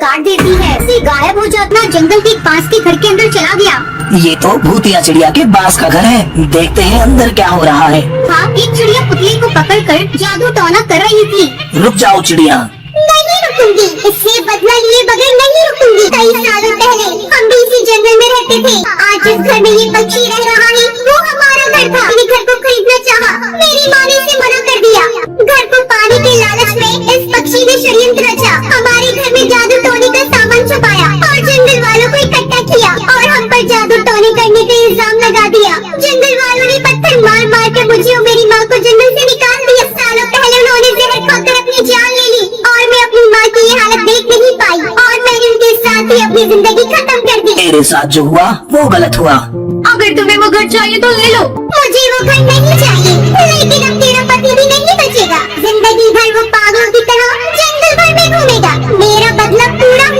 काट देती है, फिर गायब हो जाता, जंगल के पास के घर के अंदर चला गया। ये तो भूतिया चिड़िया के बास का घर है, देखते हैं अंदर क्या हो रहा है। हाँ, एक चिड़िया पुतले को पकड़कर जादू टोना कर रही थी। रुक जाओ चिड़िया। नहीं रुकूंगी, इससे बदला लिए बगैर नहीं रुकूंगी। कई सालों पहले हम भी इसी जंगल में रहते थे। आज जिस घर में ये पक्षी रह रहा है वो हमारा घर था। मैंने घर को खरीदना चाहा, मेरी माँ ने इसे मना कर दिया। घर को पाने के लालच में इस पक्षी ने षड्यंत्र रचा, हमारे घर में जादू टोने का सामान छुपाया और जंगल वालों को इकट्ठा किया और हम पर जादू टोने करने का इल्जाम लगा दिया। जंगल वालों ने पत्थर मार मार कर मुझे और मेरी माँ को जंगल से निकाल दिया। सालों पहले उन्होंने जहर खाकर अपनी जान ले ली और मैं अपनी माँ की ये हालत देख नहीं पाई और मैंने उनके साथ ही अपनी जिंदगी खत्म कर दी। तेरे साथ जो हुआ वो गलत हुआ। अगर तुम्हें वो घर चाहिए तो ले लो। मुझे वो घर नहीं चाहिए, लेकिन अब तेरा पति भी नहीं बचेगा। जिंदगी भर वो पागलों की तरह